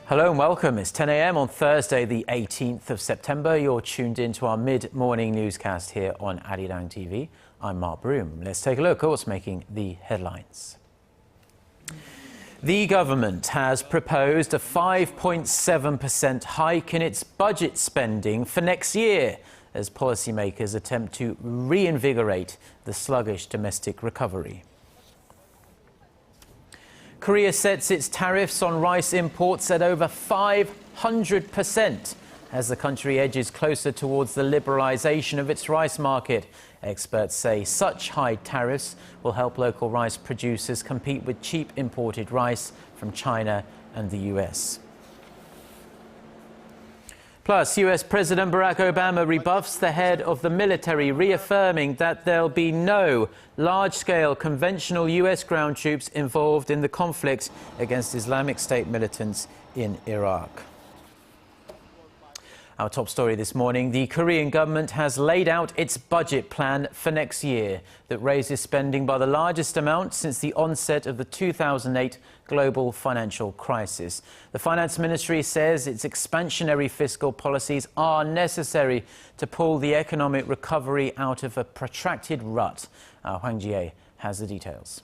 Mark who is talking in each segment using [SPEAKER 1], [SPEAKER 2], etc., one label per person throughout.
[SPEAKER 1] Hello and welcome. It's 10 a.m. on Thursday, the 18th of September. You're tuned in to our mid-morning newscast here on ARIRANG TV. I'm Mark Broome. Let's take a look at what's making the headlines. The government has proposed a 5.7% hike in its budget spending for next year as policymakers attempt to reinvigorate the sluggish domestic recovery. Korea sets its tariffs on rice imports at over 500% as the country edges closer towards the liberalization of its rice market. Experts say such high tariffs will help local rice producers compete with cheap imported rice from China and the US. Plus, US President Barack Obama rebuffs the head of the military, reaffirming that there'll be no large-scale conventional US ground troops involved in the conflict against Islamic State militants in Iraq. Our top story this morning, the Korean government has laid out its budget plan for next year that raises spending by the largest amount since the onset of the 2008 global financial crisis. The finance ministry says its expansionary fiscal policies are necessary to pull the economic recovery out of a protracted rut. Hwang Ji-ae has the details.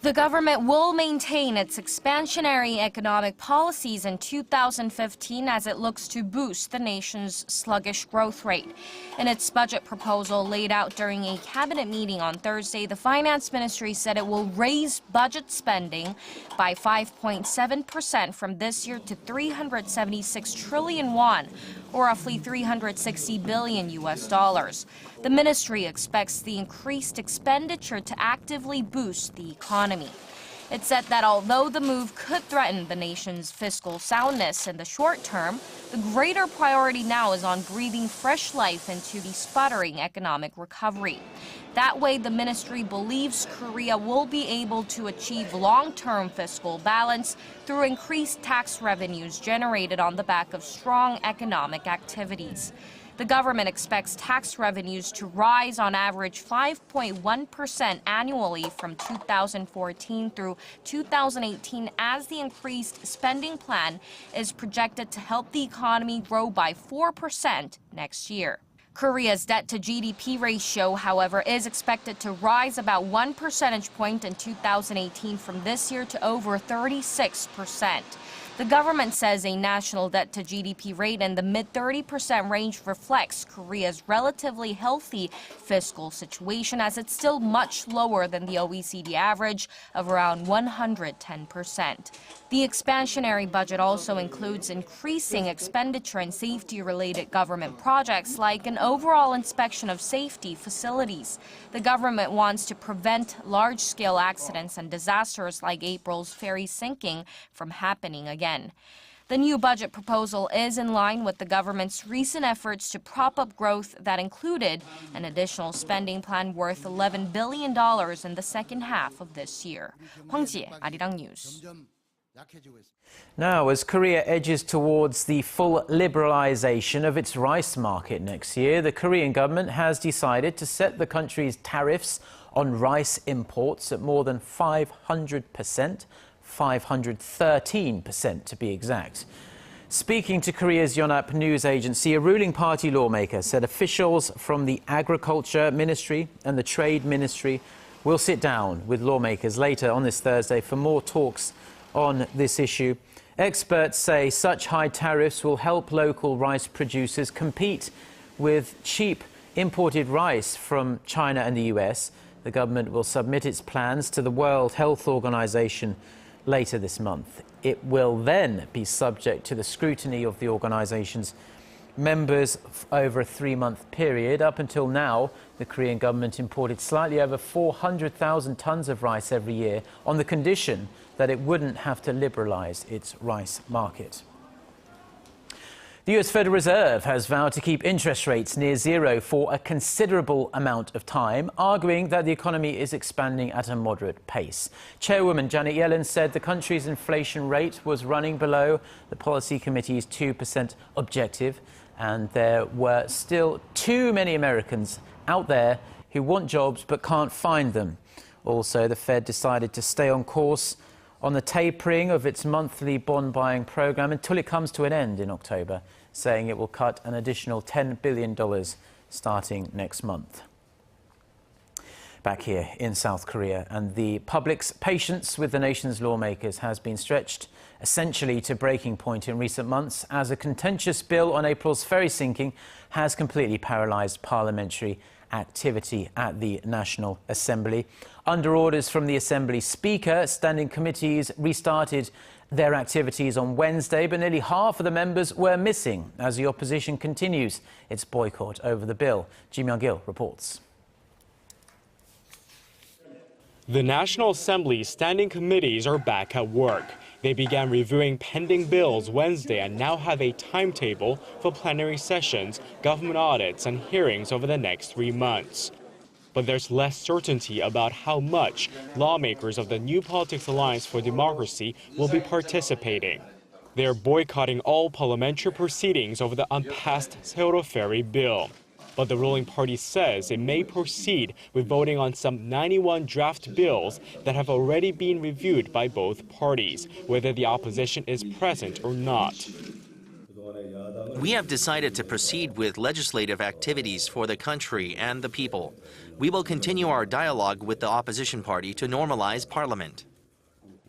[SPEAKER 2] The government will maintain its expansionary economic policies in 2015 as it looks to boost the nation's sluggish growth rate. In its budget proposal laid out during a cabinet meeting on Thursday, the finance ministry said it will raise budget spending by 5.7% from this year to 376 trillion won, or roughly 360 billion US dollars. The ministry expects the increased expenditure to actively boost the economy. It said that although the move could threaten the nation's fiscal soundness in the short term, the greater priority now is on breathing fresh life into the sputtering economic recovery. That way, the ministry believes Korea will be able to achieve long-term fiscal balance through increased tax revenues generated on the back of strong economic activities. The government expects tax revenues to rise on average 5.1% annually from 2014 through 2018 as the increased spending plan is projected to help the economy grow by 4% next year. Korea's debt-to-GDP ratio, however, is expected to rise about 1 percentage point in 2018 from this year to over 36%. The government says a national debt-to-GDP rate in the mid-30% range reflects Korea's relatively healthy fiscal situation, as it's still much lower than the OECD average of around 110%. The expansionary budget also includes increasing expenditure in safety-related government projects like an overall inspection of safety facilities. The government wants to prevent large-scale accidents and disasters like April's ferry sinking from happening again. The new budget proposal is in line with the government's recent efforts to prop up growth that included an additional spending plan worth $11 billion in the second half of this year. Hwang Ji-ae, Arirang News.
[SPEAKER 1] Now, as Korea edges towards the full liberalization of its rice market next year, the Korean government has decided to set the country's tariffs on rice imports at more than 500%. 513% to be exact. Speaking to Korea's Yonhap news agency, a ruling party lawmaker said officials from the Agriculture Ministry and the Trade Ministry will sit down with lawmakers later on this Thursday for more talks on this issue. Experts say such high tariffs will help local rice producers compete with cheap imported rice from China and the US. The government will submit its plans to the World Health Organization later this month. It will then be subject to the scrutiny of the organization's members over a 3-month period. Up until now, the Korean government imported slightly over 400,000 tons of rice every year on the condition that it wouldn't have to liberalize its rice market. The US Federal Reserve has vowed to keep interest rates near zero for a considerable amount of time, arguing that the economy is expanding at a moderate pace. Chairwoman Janet Yellen said the country's inflation rate was running below the Policy Committee's 2% objective, and there were still too many Americans out there who want jobs but can't find them. Also, the Fed decided to stay on course on the tapering of its monthly bond buying program until it comes to an end in October, saying it will cut an additional $10 billion starting next month. Back here in South Korea, and the public's patience with the nation's lawmakers has been stretched essentially to breaking point in recent months as a contentious bill on April's ferry sinking has completely paralysed parliamentary activity at the National Assembly. Under orders from the Assembly Speaker, standing committees restarted their activities on Wednesday, but nearly half of the members were missing as the opposition continues its boycott over the bill. Ji Myung-gil reports.
[SPEAKER 3] The National Assembly's standing committees are back at work. They began reviewing pending bills Wednesday and now have a timetable for plenary sessions, government audits, and hearings over the next 3 months. But there's less certainty about how much lawmakers of the New Politics Alliance for Democracy will be participating. They are boycotting all parliamentary proceedings over the unpassed Seoul ferry bill. But the ruling party says it may proceed with voting on some 91 draft bills that have already been reviewed by both parties, whether the opposition is present or not.
[SPEAKER 4] We have decided to proceed with legislative activities for the country and the people. We will continue our dialogue with the opposition party to normalize parliament.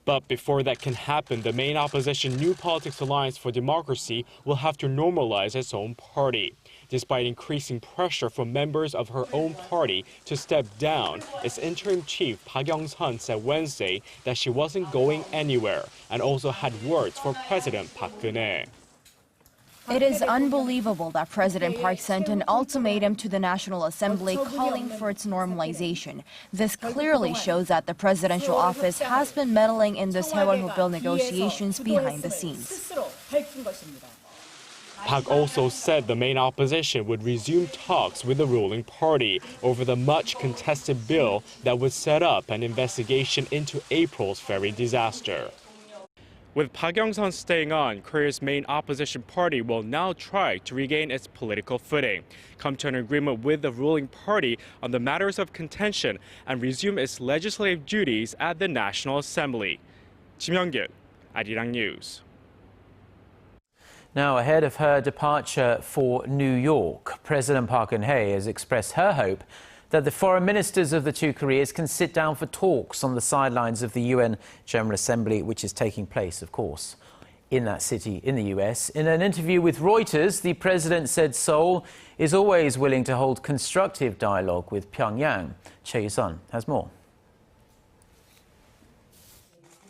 [SPEAKER 3] But before that can happen, the main opposition New Politics Alliance for Democracy will have to normalize its own party. Despite increasing pressure from members of her own party to step down, its interim chief Park Young-sun said Wednesday that she wasn't going anywhere and also had words for President Park Geun-hye.
[SPEAKER 5] It is unbelievable that President Park sent an ultimatum to the National Assembly calling for its normalization. This clearly shows that the presidential office has been meddling in the Sewol bill negotiations behind the scenes.
[SPEAKER 3] Park also said the main opposition would resume talks with the ruling party over the much contested bill that would set up an investigation into April's ferry disaster. With Park Young-sun staying on, Korea's main opposition party will now try to regain its political footing, come to an agreement with the ruling party on the matters of contention, and resume its legislative duties at the National Assembly. Ji Myung-gil, ARIRANG News.
[SPEAKER 1] Now, ahead of her departure for New York, President Park Geun-hye has expressed her hope that the foreign ministers of the two Koreas can sit down for talks on the sidelines of the UN General Assembly, which is taking place, of course, in that city in the US. In an interview with Reuters, the president said Seoul is always willing to hold constructive dialogue with Pyongyang. Choi Yi-sun has more.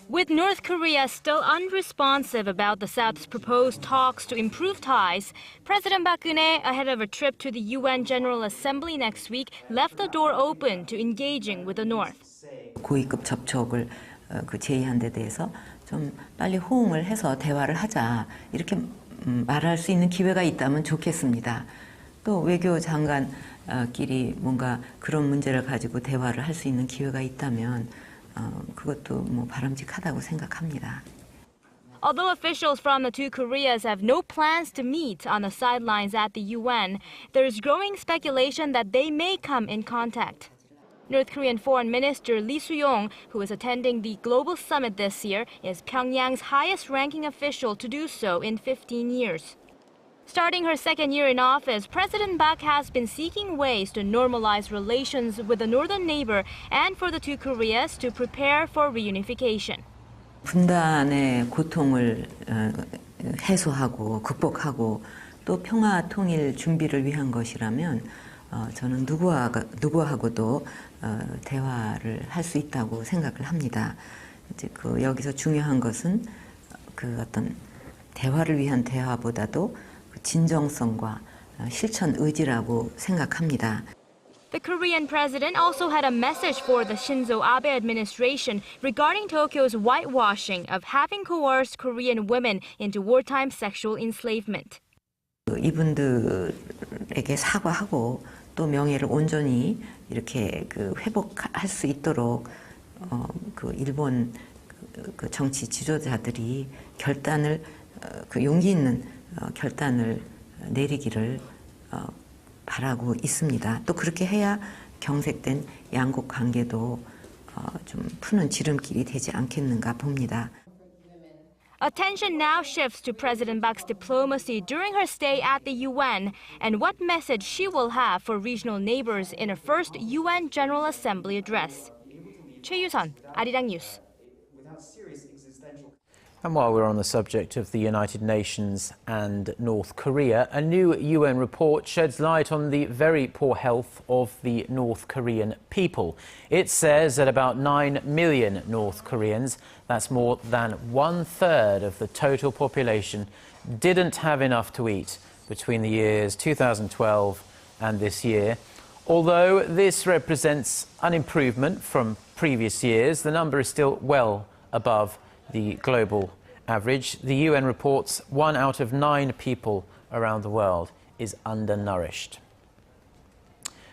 [SPEAKER 6] With North Korea still unresponsive about the South's proposed talks to improve ties, President Park Geun-hye, ahead of a trip to the UN General Assembly next week, left the door open to engaging with the North.
[SPEAKER 7] 고위급 접촉을 제의한 데 대해서 좀 빨리 호응을 해서 대화를 하자 이렇게 말할 수 있는 기회가 있다면 좋겠습니다. 또 외교 장관끼리 뭔가 그런 문제를 가지고 대화를 할 수 있는 기회가 있다면 그것도 뭐 바람직하다고 생각합니다.
[SPEAKER 6] Although officials from the two Koreas have no plans to meet on the sidelines at the UN, there is growing speculation that they may come in contact. North Korean Foreign Minister Lee Soo-yong, who is attending the global summit this year, is Pyongyang's highest-ranking official to do so in 15 years. Starting her second year in office, President Park has been seeking ways to normalize relations with the northern neighbor and for the two Koreas to prepare for reunification.
[SPEAKER 7] 분단의 고통을 해소하고 극복하고 또 평화 통일 준비를 위한 것이라면 저는 누구하고도 대화를 할 수 있다고 생각을 합니다. 이제 여기서 중요한 것은 어떤 대화를 위한 대화보다도 진정성과 실천 의지라고 생각합니다.
[SPEAKER 6] The Korean president also had a message for the Shinzo Abe administration regarding Tokyo's whitewashing of having coerced Korean women into wartime sexual enslavement.
[SPEAKER 7] 이분들에게 사과하고 또 명예를 온전히 이렇게 회복할 수 있도록 일본 정치 지도자들이 결단을 용기 있는 결단을 내리기를 바라고 있습니다. 또 그렇게 해야 경색된 양국 관계도 좀 푸는 지름길이 되지 않겠는가 봅니다.
[SPEAKER 6] Attention now shifts to President Park's diplomacy during her stay at the UN and what message she will have for regional neighbors in her first UN General Assembly address. 최유선, 아리랑 뉴스.
[SPEAKER 1] And while we're on the subject of the United Nations and North Korea, a new UN report sheds light on the very poor health of the North Korean people. It says that about 9 million North Koreans, that's more than 1/3 of the total population, didn't have enough to eat between the years 2012 and this year. Although this represents an improvement from previous years, the number is still well above the global average. The UN reports 1 out of 9 people around the world is undernourished.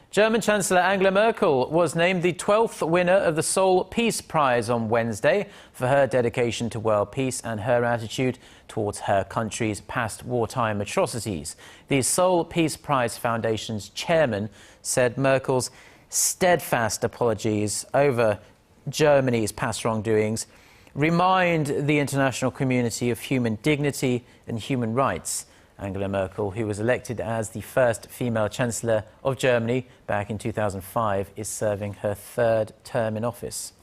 [SPEAKER 1] German Chancellor Angela Merkel was named the 12th winner of the Seoul Peace Prize on Wednesday for her dedication to world peace and her attitude towards her country's past wartime atrocities. The Seoul Peace Prize Foundation's chairman said Merkel's steadfast apologies over Germany's past wrongdoings remind the international community of human dignity and human rights. Angela Merkel, who was elected as the first female chancellor of Germany back in 2005, is serving her 3rd term in office.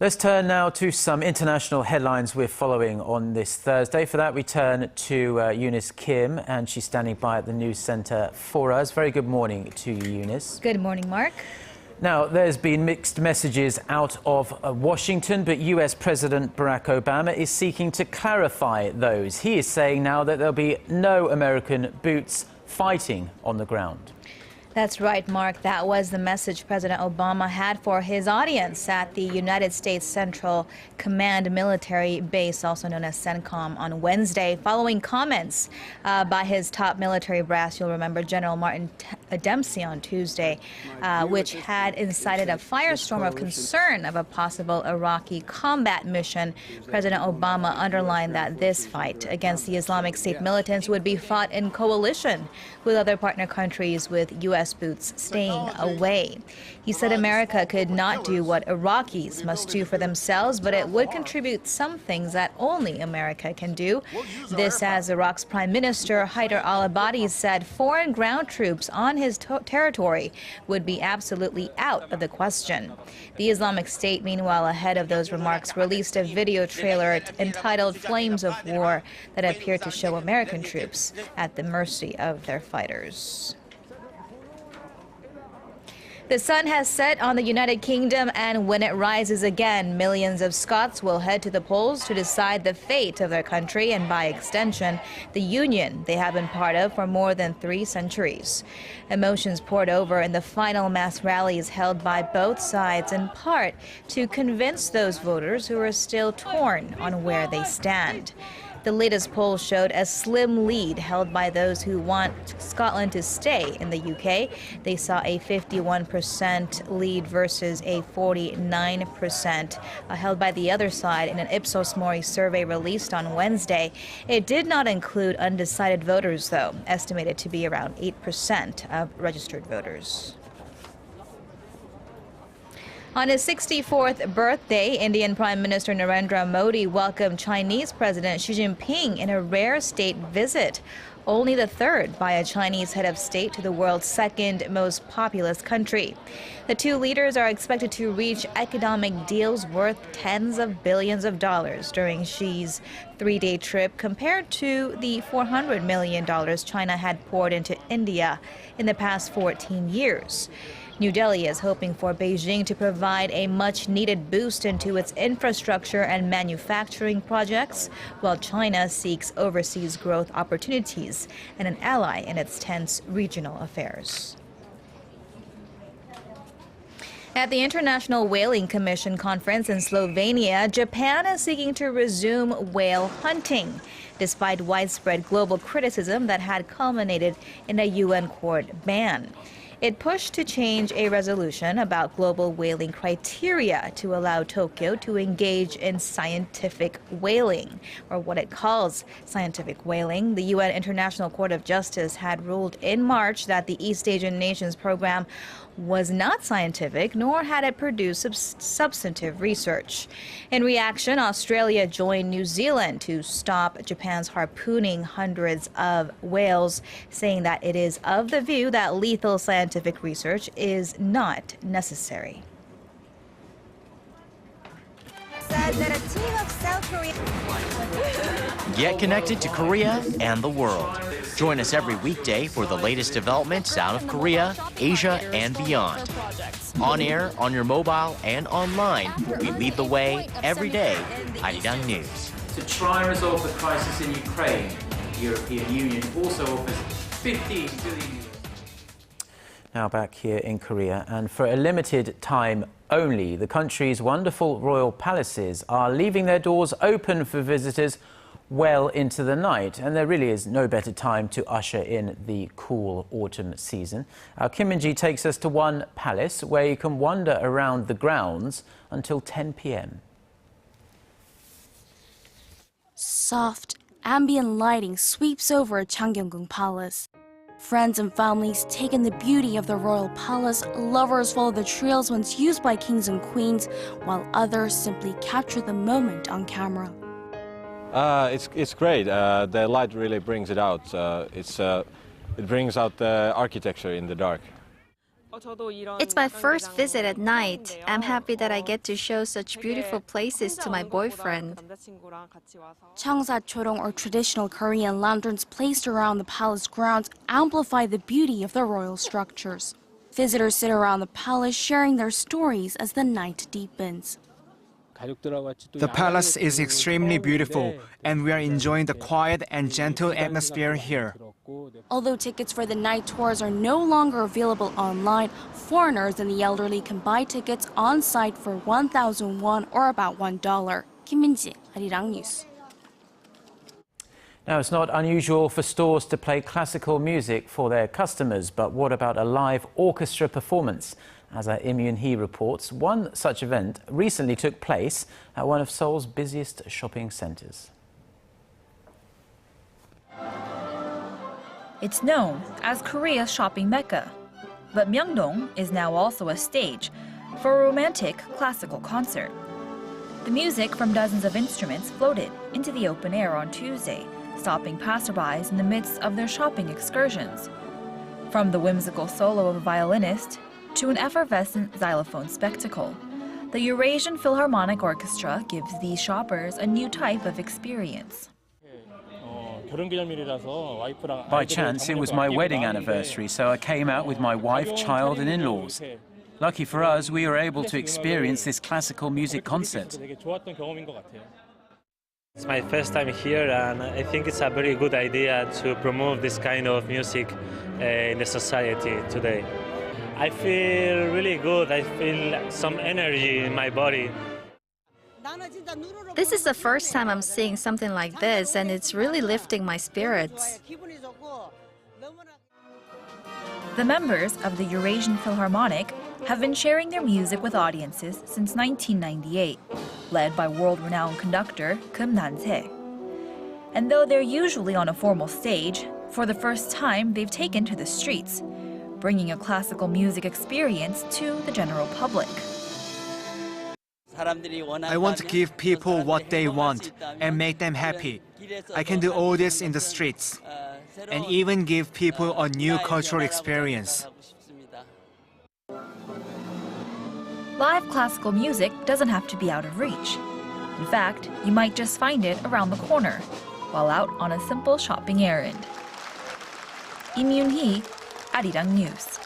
[SPEAKER 1] Let's turn now to some international headlines we're following on this Thursday. For that, we turn to Eunice Kim, and she's standing by at the news centre for us. Very good morning to you, Eunice.
[SPEAKER 8] Good morning, Mark.
[SPEAKER 1] Now, there's been mixed messages out of Washington, but US President Barack Obama is seeking to clarify those. He is saying now that there'll be no American boots fighting on the ground.
[SPEAKER 8] That's right, Mark. That was the message President Obama had for his audience at the United States Central Command Military Base, also known as CENTCOM, on Wednesday, following comments by his top military brass. You'll remember General Martin Dempsey on Tuesday, which had incited a firestorm of concern of a possible Iraqi combat mission. President Obama underlined that this fight against the Islamic State militants would be fought in coalition with other partner countries, with U.S. boots staying away. He said America could not do what Iraqis must do for themselves, but it would contribute some things that only America can do. This as Iraq's Prime Minister Haider al-Abadi said foreign ground troops on his territory would be absolutely out of the question. The Islamic State, meanwhile, ahead of those remarks, released a video trailer entitled Flames of War that appeared to show American troops at the mercy of their fighters. The sun has set on the United Kingdom, and when it rises again, millions of Scots will head to the polls to decide the fate of their country and, by extension, the union they have been part of for more than 3 centuries. Emotions poured over in the final mass rallies held by both sides, in part to convince those voters who are still torn on where they stand. The latest poll showed a slim lead held by those who want Scotland to stay in the UK. They saw a 51% lead versus a 49% held by the other side in an Ipsos Mori survey released on Wednesday. It did not include undecided voters, though, estimated to be around 8% of registered voters. On his 64th birthday, Indian Prime Minister Narendra Modi welcomed Chinese President Xi Jinping in a rare state visit, only the 3rd by a Chinese head of state to the world's 2nd most populous country. The two leaders are expected to reach economic deals worth tens of billions of dollars during Xi's 3-day trip, compared to the $400 million China had poured into India in the past 14 years. New Delhi is hoping for Beijing to provide a much-needed boost into its infrastructure and manufacturing projects, while China seeks overseas growth opportunities and an ally in its tense regional affairs. At the International Whaling Commission conference in Slovenia, Japan is seeking to resume whale hunting, despite widespread global criticism that had culminated in a UN court ban. It pushed to change a resolution about global whaling criteria to allow Tokyo to engage in scientific whaling, or what it calls scientific whaling. The UN International Court of Justice had ruled in March that the East Asian nations program was not scientific, nor had it produced substantive research. In reaction, Australia joined New Zealand to stop Japan's harpooning hundreds of whales, saying that it is of the view that lethal scientific research is not necessary.
[SPEAKER 4] Get connected to Korea and the world. Join us every weekday for the latest developments out of Korea, Asia, and beyond. On air, on your mobile, and online, we lead the way every day. ARIRANG News.
[SPEAKER 1] To try and resolve the crisis in Ukraine, the European Union also offers 15 billion. Now back here in Korea, and for a limited time only, the country's wonderful royal palaces are leaving their doors open for visitors well into the night, and there really is no better time to usher in the cool autumn season. Our Kim Min-ji takes us to one palace where you can wander around the grounds until 10 p.m.
[SPEAKER 9] Soft, ambient lighting sweeps over Changgyeong Palace. Friends and families take in the beauty of the royal palace, lovers follow the trails once used by kings and queens, while others simply capture the moment on camera.
[SPEAKER 10] It's great. The light really brings it out. It brings out the architecture in the dark.
[SPEAKER 11] It's my first visit at night. I'm happy that I get to show such beautiful places to my boyfriend.
[SPEAKER 9] Changsa-chorong, or traditional Korean lanterns placed around the palace grounds, amplify the beauty of the royal structures. Visitors sit around the palace sharing their stories as the night deepens.
[SPEAKER 12] The palace is extremely beautiful, and we are enjoying the quiet and gentle atmosphere here.
[SPEAKER 9] Although tickets for the night tours are no longer available online, foreigners and the elderly can buy tickets on site for 1,000 won, or about $1. Kim Min-ji, ARIRANG News.
[SPEAKER 1] Now, it's not unusual for stores to play classical music for their customers, but what about a live orchestra performance? As our Im Yoon-hee reports, one such event recently took place at one of Seoul's busiest shopping centres.
[SPEAKER 5] It's known as Korea's shopping mecca, but Myeongdong is now also a stage for a romantic classical concert. The music from dozens of instruments floated into the open air on Tuesday, stopping passerbys in the midst of their shopping excursions. From the whimsical solo of a violinist to an effervescent xylophone spectacle, the Eurasian Philharmonic Orchestra gives these shoppers a new type of experience.
[SPEAKER 13] By chance, it was my wedding anniversary, so I came out with my wife, child, and in-laws. Lucky for us, we were able to experience this classical music concert.
[SPEAKER 14] It's my first time here, and I think it's a very good idea to promote this kind of music in the society today. I feel really good. I feel some energy in my body.
[SPEAKER 11] This is the first time I'm seeing something like this, and it's really lifting my spirits.
[SPEAKER 5] The members of the Eurasian Philharmonic have been sharing their music with audiences since 1998, led by world-renowned conductor Kim Nan-se. And though they're usually on a formal stage, for the first time they've taken to the streets, bringing a classical music experience to the general public.
[SPEAKER 12] I want to give people what they want and make them happy. I can do all this in the streets and even give people a new cultural experience.
[SPEAKER 5] Live classical music doesn't have to be out of reach. In fact, you might just find it around the corner while out on a simple shopping errand. Im Yoon-hee, ARIRANG News.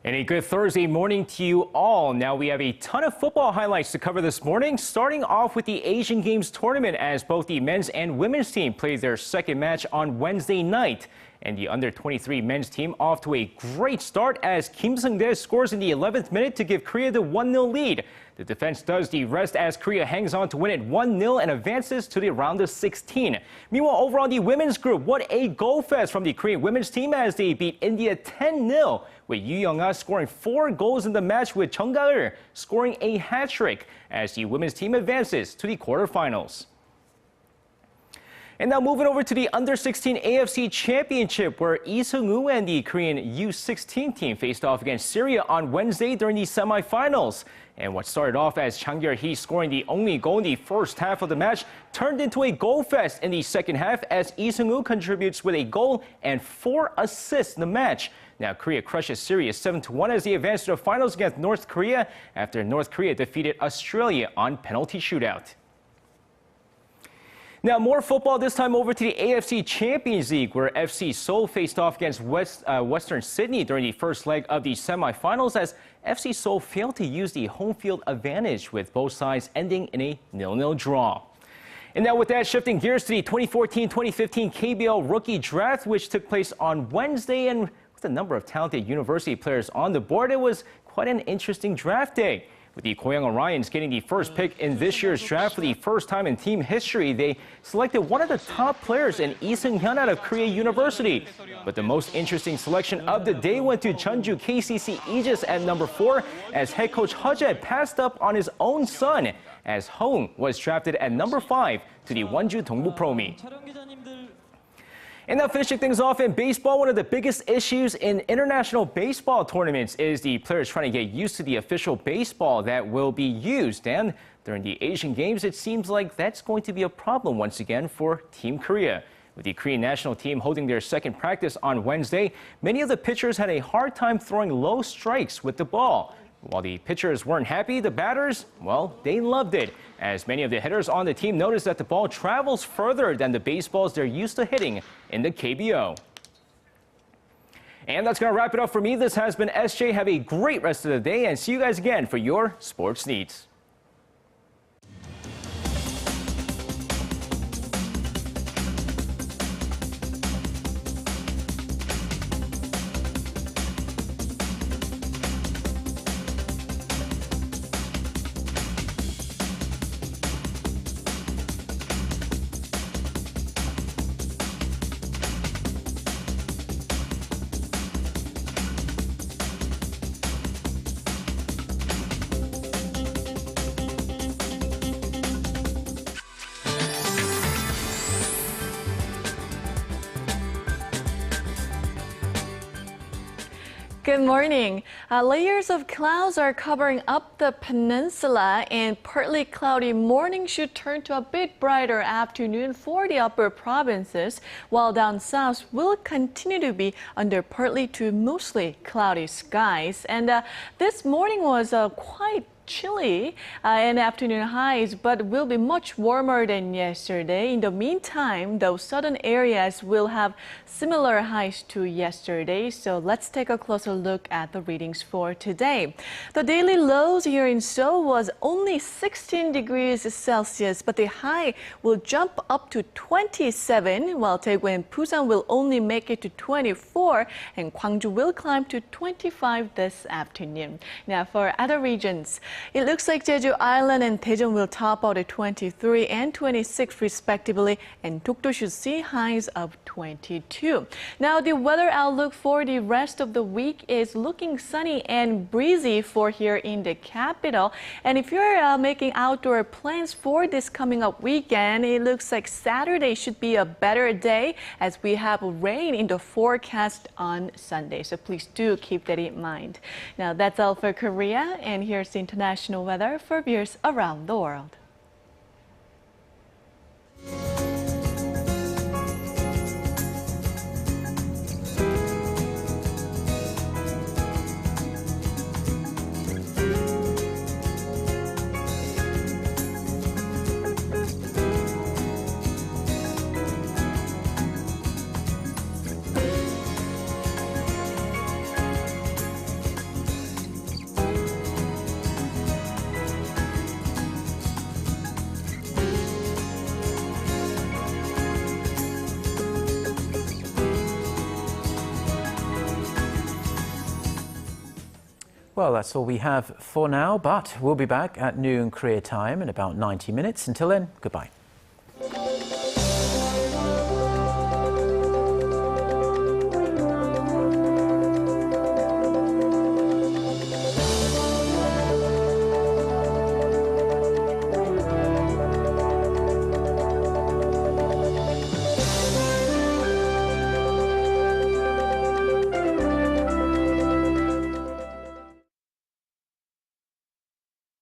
[SPEAKER 15] And a good Thursday morning to you all. Now we have a ton of football highlights to cover this morning, starting off with the Asian Games tournament as both the men's and women's team played their second match on Wednesday night. And the under-23 men's team off to a great start as Kim Seung-dae scores in the 11th minute to give Korea the 1-0 lead. The defense does the rest as Korea hangs on to win it 1-0 and advances to the round of 16. Meanwhile, over on the women's group, what a goal fest from the Korean women's team as they beat India 10-0, with Yoo Young-ah scoring 4 goals in the match with Chung Ga-eul scoring a hat-trick as the women's team advances to the quarterfinals. And now moving over to the Under-16 AFC Championship, where Lee Seung-woo and the Korean U16 team faced off against Syria on Wednesday during the semifinals. And what started off as Chang Gyul-hee scoring the only goal in the first half of the match turned into a goal fest in the second half as Lee Seung-woo contributes with a goal and 4 assists in the match. Now, Korea crushes Syria 7-1 as they advance to the finals against North Korea after North Korea defeated Australia on penalty shootout. Now, more football, this time over to the AFC Champions League, where FC Seoul faced off against Western Sydney during the first leg of the semifinals as FC Seoul failed to use the home field advantage, with both sides ending in a 0-0 draw. And now with that, shifting gears to the 2014-2015 KBL Rookie Draft, which took place on Wednesday, and with a number of talented university players on the board, it was quite an interesting draft day. With the Goyang Orions getting the first pick in this year's draft for the first time in team history, they selected one of the top players in Lee Seung-hyun out of Korea University. But the most interesting selection of the day went to Jeonju KCC Aegis at number 4, as head coach Heo passed up on his own son, as Hong was drafted at number 5 to the Wonju Dongbu Promi. And now finishing things off in baseball, one of the biggest issues in international baseball tournaments is the players trying to get used to the official baseball that will be used. And during the Asian Games, it seems like that's going to be a problem once again for Team Korea. With the Korean national team holding their second practice on Wednesday, many of the pitchers had a hard time throwing low strikes with the ball. While the pitchers weren't happy, the batters, well, they loved it, as many of the hitters on the team noticed that the ball travels further than the baseballs they're used to hitting in the KBO. And that's going to wrap it up for me. This has been SJ. Have a great rest of the day, and see you guys again for your sports needs.
[SPEAKER 16] Good morning. Layers of clouds are covering up the peninsula, and partly cloudy morning should turn to a bit brighter afternoon for the upper provinces, while down south will continue to be under partly to mostly cloudy skies. And this morning was quite chilly in afternoon highs, but will be much warmer than yesterday. In the meantime, those southern areas will have similar highs to yesterday. So let's take a closer look at the readings for today. The daily lows here in Seoul was only 16 degrees Celsius, but the high will jump up to 27, while Daegu and Busan will only make it to 24, and Gwangju will climb to 25 this afternoon. Now for other regions, it looks like Jeju Island and Daejeon will top out at 23 and 26 respectively, and Dokdo should see highs of 22. Now the weather outlook for the rest of the week is looking sunny and breezy for here in the capital. And if you're making outdoor plans for this coming up weekend, it looks like Saturday should be a better day as we have rain in the forecast on Sunday. So please do keep that in mind. Now that's all for Korea, and here's the international weather for viewers around the world.
[SPEAKER 1] Well, that's all we have for now, but we'll be back at noon Korea time in about 90 minutes. Until then, goodbye.